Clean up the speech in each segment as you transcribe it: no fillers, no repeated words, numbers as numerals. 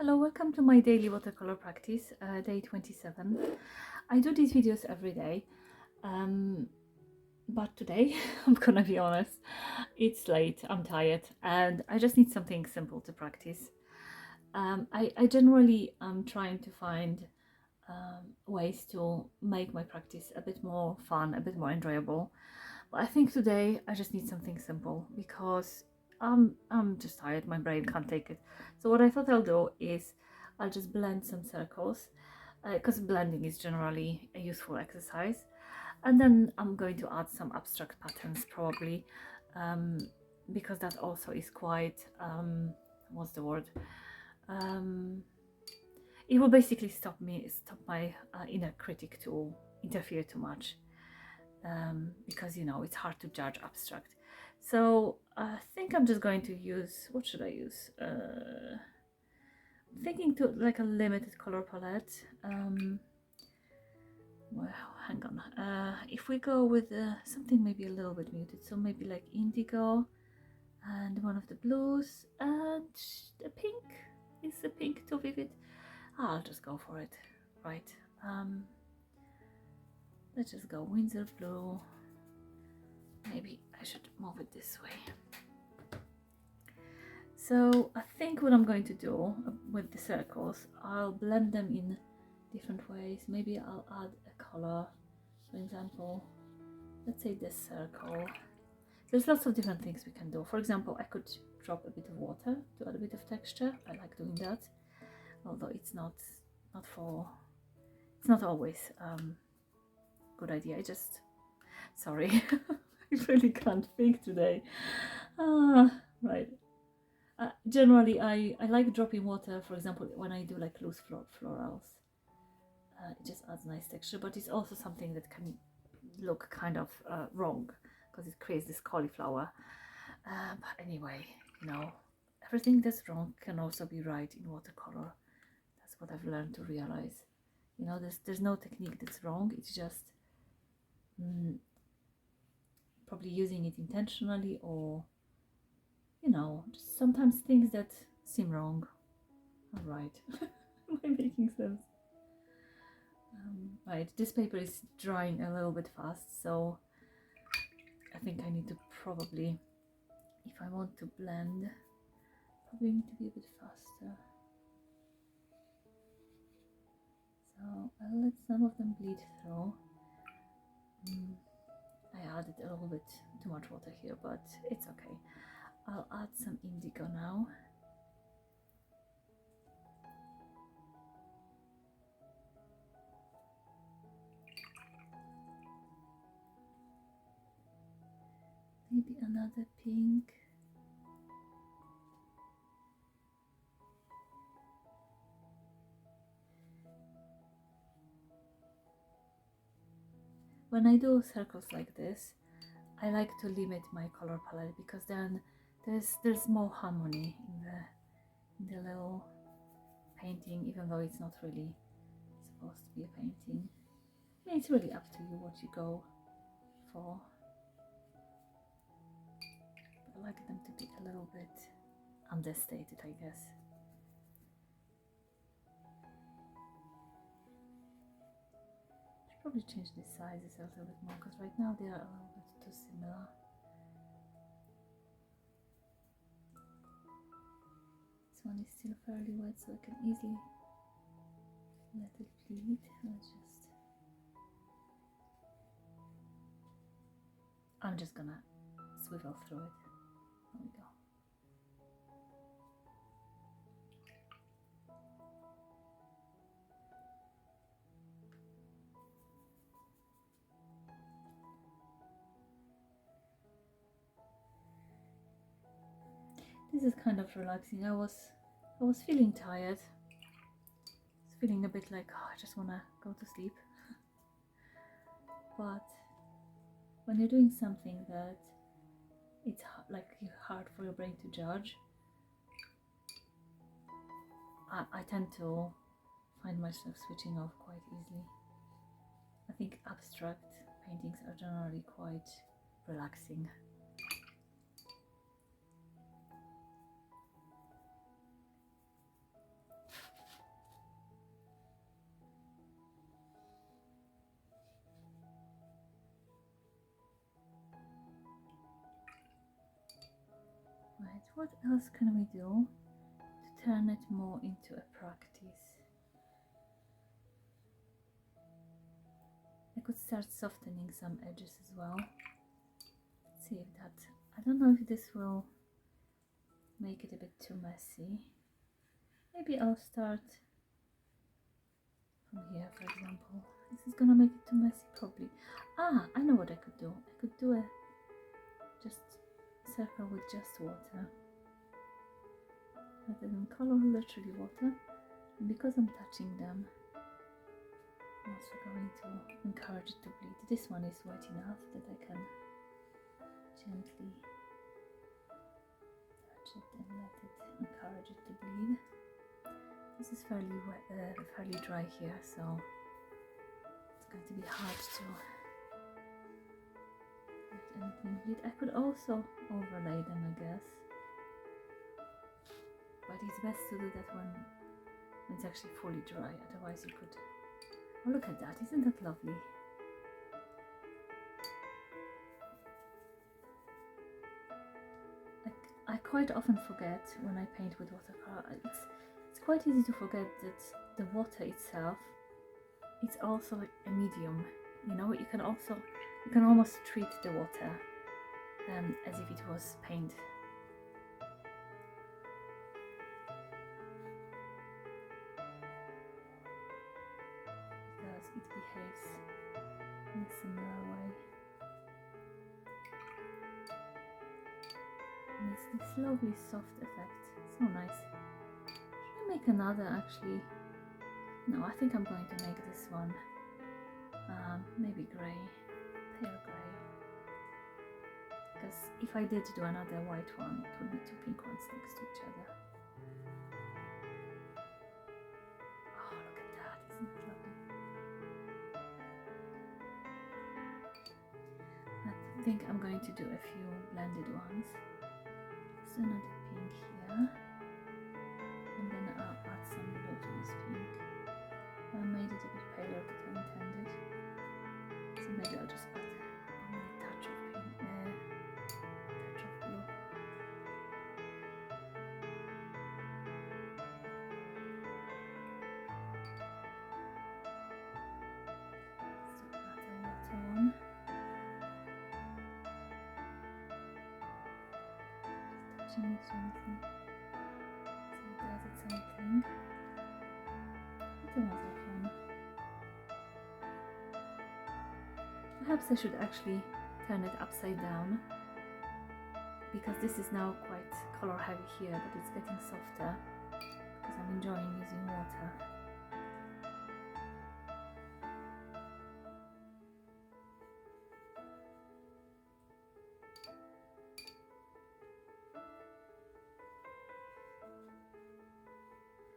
Hello, welcome to my daily watercolor practice, day 27. I do these videos every day, but today, I'm gonna be honest, it's late, I'm tired, and I just need something simple to practice. I generally am trying to find ways to make my practice a bit more fun, a bit more enjoyable. But I think today I just need something simple because I'm just tired, my brain can't take it. So what I thought I'll do is I'll just blend some circles because blending is generally a useful exercise. And then I'm going to add some abstract patterns probably um, because that also is quite, what's the word? Um, it will basically stop my inner critic to interfere too much. Because it's hard to judge abstract. So I think I'm just going to use, what should I use? Thinking to like a limited color palette. Well, hang on. If we go with something maybe a little bit muted, so maybe like indigo and one of the blues and the pink. Is the pink too vivid? I'll just go for it. Right. Let's just go Windsor blue. Maybe I should move it this way. So I think what I'm going to do with the circles, I'll blend them in different ways. Maybe I'll add a color. For example, let's say this circle. There's lots of different things we can do. For example, I could drop a bit of water to add a bit of texture. I like doing that, although it's not always good idea. Sorry. I really can't think today. Right. Generally, I like dropping water, for example, when I do like loose florals. It just adds nice texture, but it's also something that can look kind of wrong because it creates this cauliflower. But anyway, everything that's wrong can also be right in watercolor. That's what I've learned to realize. There's no technique that's wrong. It's just probably using it intentionally, or just sometimes things that seem wrong are right. Am I making sense? Right, this paper is drying a little bit fast, so I think I need to probably, if I want to blend, probably need to be a bit faster. So I'll let some of them bleed through. I added a little bit too much water here, but it's okay. I'll add some indigo now. Maybe another pink. When I do circles like this, I like to limit my color palette because then there's more harmony in the little painting, even though it's not really supposed to be a painting. I mean, it's really up to you what you go for. I like them to be a little bit understated, I guess. Should probably change the sizes a little bit more because right now they are a little bit too similar. This one is still fairly wet, so I can easily let it bleed. I'm just gonna swivel through it. There we go. This is kind of relaxing. I was feeling tired. I was feeling a bit like, oh, I just want to go to sleep. But when you're doing something that it's like hard for your brain to judge, I tend to find myself switching off quite easily. I think abstract paintings are generally quite relaxing. what else can we do to turn it more into a practice? I could start softening some edges as well. Let's see if that, I don't know if this will make it a bit too messy. Maybe I'll start from here, for example. This is gonna make it too messy, probably. Ah, I know what I could do. I could do a just circle with just water, rather than color, literally water. And because I'm touching them, I'm also going to encourage it to bleed. This one is wet enough that I can gently touch it and let it encourage it to bleed. This is fairly wet, fairly dry here, so it's going to be hard to let anything bleed. I could also overlay them, I guess, but it's best to do that when it's actually fully dry. Otherwise, you could. Oh, look at that! Isn't that lovely? I quite often forget when I paint with watercolor. It's quite easy to forget that the water itself, it's also a medium. You know, you can almost treat the water as if it was paint. Because it behaves in a similar way. And it's this lovely soft effect. So nice. Should I make another actually? No, I think I'm going to make this one maybe grey, pale grey. Because if I did do another white one, it would be two pink ones next to each other. Oh, look at that, isn't it lovely? I think I'm going to do a few blended ones. Just another pink here. And then I'll add some blue to this pink. I made it a bit paler than I intended. So maybe I'll just add only a touch of pink, touch of blue. Let's do another water one. Just touching it gently. So does it something. That was fun. Perhaps I should actually turn it upside down, because this is now quite color heavy here, but it's getting softer because I'm enjoying using water.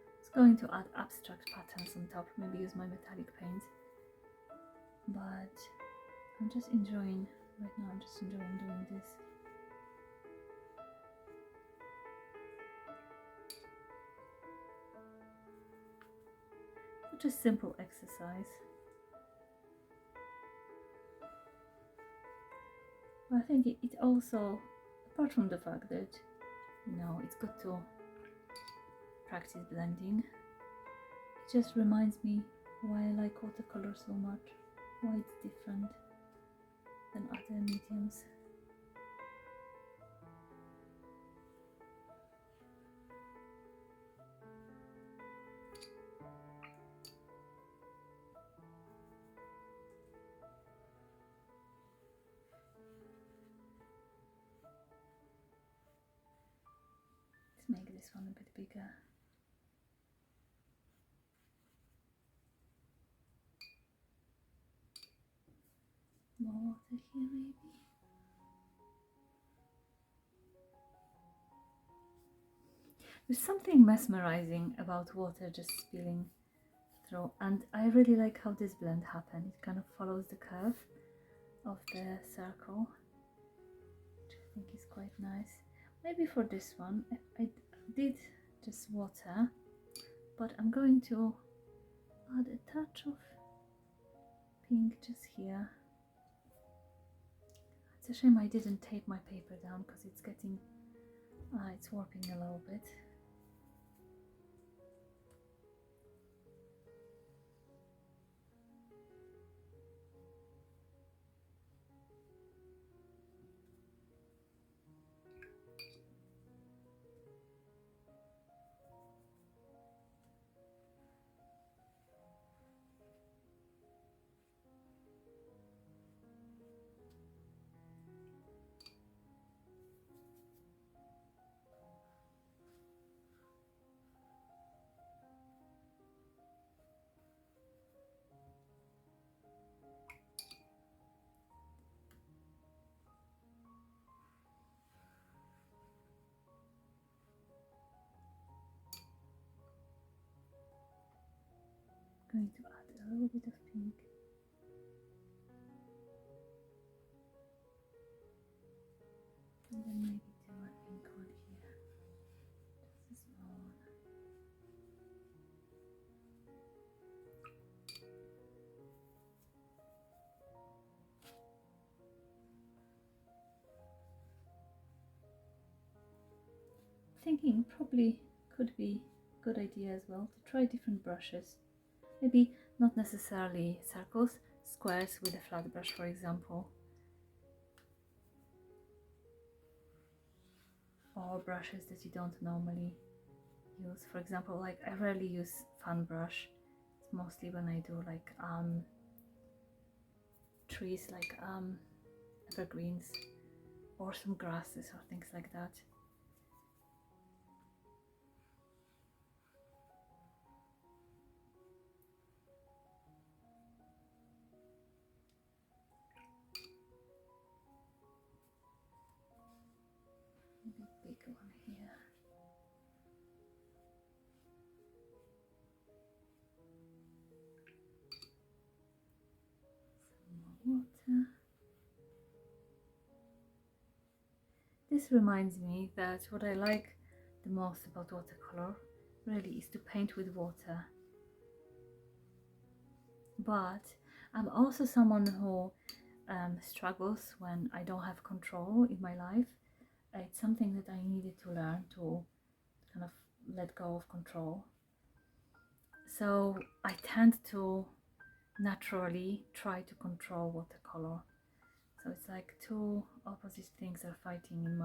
I was going to add abstract patterns on top, maybe use my metallic paint, but I'm just enjoying, right now I'm just enjoying doing this. Such a simple exercise. But I think it also, apart from the fact that, you know, it's good to practice blending, it just reminds me why I like watercolor so much, why it's different than other mediums. Let's make this one a bit bigger. More water here maybe. There's something mesmerizing about water just spilling through, and I really like how this blend happened. It kind of follows the curve of the circle, which I think is quite nice. Maybe for this one I did just water, but I'm going to add a touch of pink just here. It's a shame I didn't tape my paper down because it's getting It's warping a little bit. Going to add a little bit of pink. And then maybe do a pink one here. Just a small one. Thinking probably could be a good idea as well to try different brushes. Maybe not necessarily circles, squares with a flat brush, for example. Or brushes that you don't normally use. For example, like I rarely use fan brush. It's mostly when I do like trees, like evergreens or some grasses or things like that. Maybe a big one here. Some more water. This reminds me that what I like the most about watercolor really is to paint with water. But I'm also someone who struggles when I don't have control in my life. It's something that I needed to learn to kind of let go of control. So I tend to naturally try to control watercolor. So it's like two opposite things are fighting in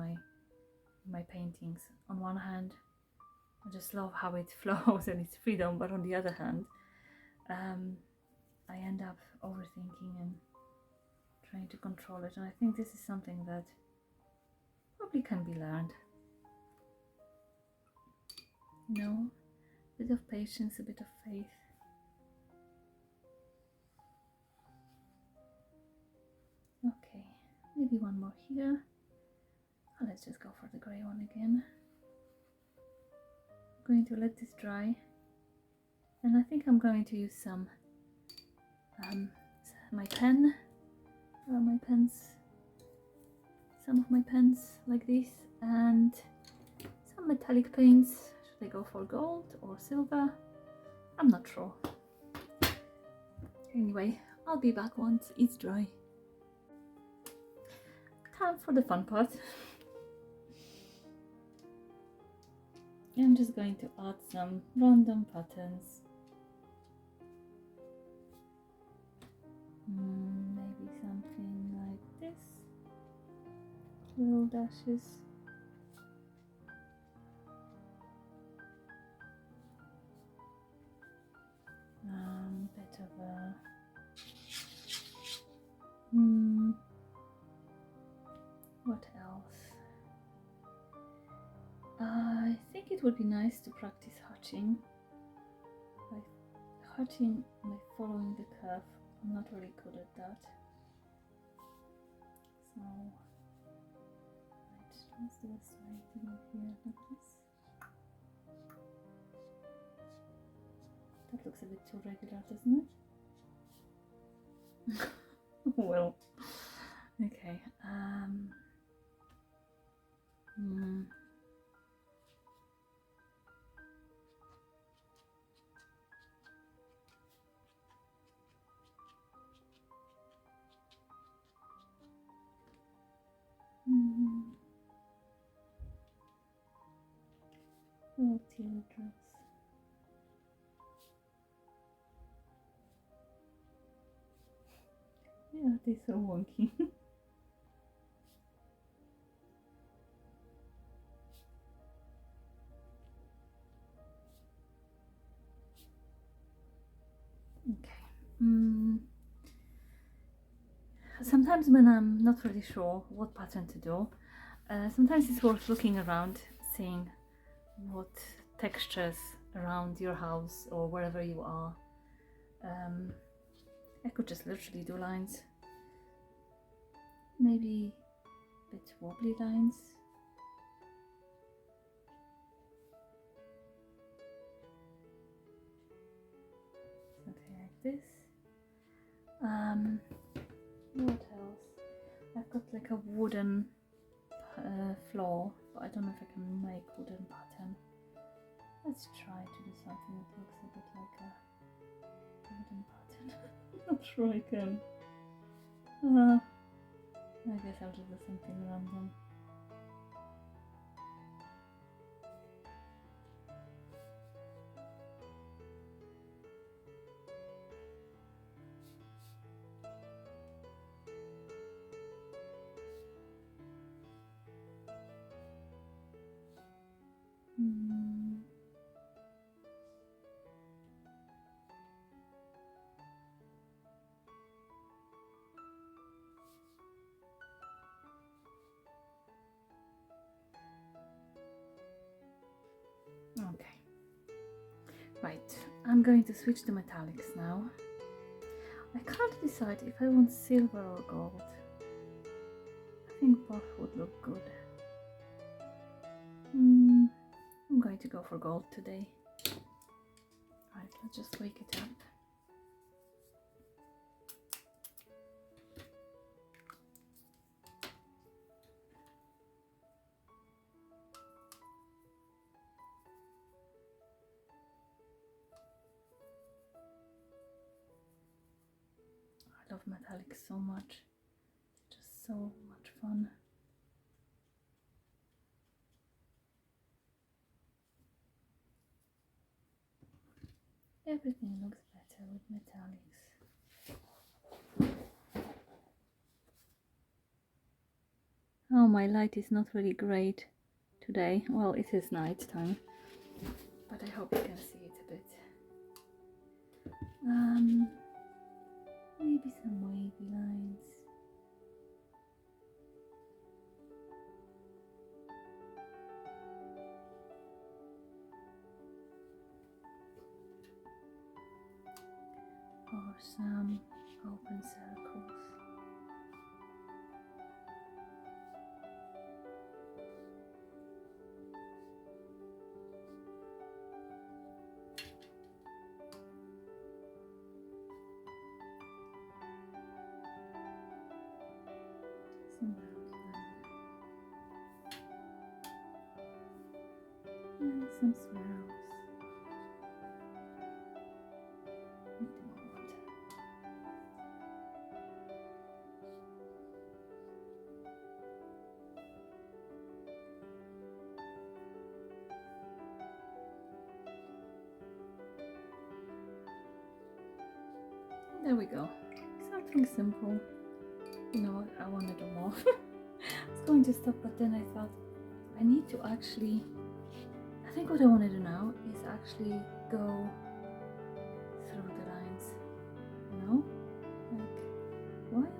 my paintings. On one hand, I just love how it flows and its freedom, but on the other hand, I end up overthinking and trying to control it. And I think this is something that probably can be learned. You know, a bit of patience, a bit of faith. Okay, maybe one more here. Oh, let's just go for the grey one again. I'm going to let this dry, and I think I'm going to use some my pen. My pens, some of my pens like this, and some metallic paints. Should I go for gold or silver? I'm not sure. Anyway, I'll be back once it's dry. Time for the fun part. I'm just going to add some random patterns. Maybe something like this. Little dashes. Bit of a what else? I think it would be nice to practice hatching. By hatching by following the curve. I'm not really good at that. So what's the best way to go here like this? That looks a bit too regular, doesn't it? Well, okay. little teardrops. Yeah, they're so wonky. Okay. Sometimes when I'm not really sure what pattern to do, sometimes it's worth looking around, seeing what textures around your house or wherever you are. I could just literally do lines, maybe a bit wobbly lines. Something like this. What else? I've got like a wooden floor, but I don't know if I can make wooden pattern. Let's try to do something that looks a bit like a wooden pattern. Not sure I can. I guess I'll just do something random. Okay, right, I'm going to switch to metallics now. I can't decide if I want silver or gold. I think both would look good. I'm going to go for gold today. Right, let's just wake it up. I love metallics so much. Just so much fun. Everything looks better with metallics. Oh, my light is not really great today. Well, it is night time, but I hope you can see it a bit. Maybe some wavy lines. Or some open circles. Some outline. And some swirls. With the water. There we go. Something simple. You know what? I want to do more. I was going to stop, but then I thought I need to actually. I think what I want to do now is actually go through the lines. You know, like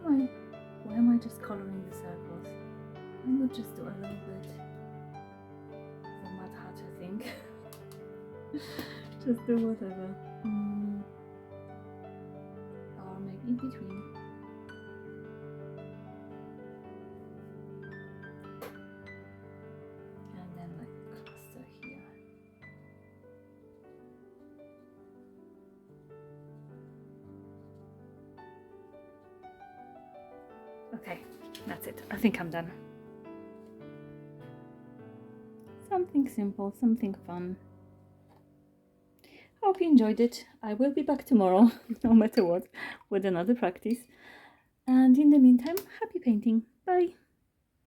why am I just coloring the circles? I would just do a little bit of a Mad Hatter thing. Just do whatever. Or maybe in between. And then like a cluster here. Okay, that's it. I think I'm done. Something simple, something fun. Hope you enjoyed it. I will be back tomorrow, no matter what, with another practice. And in the meantime, happy painting. Bye!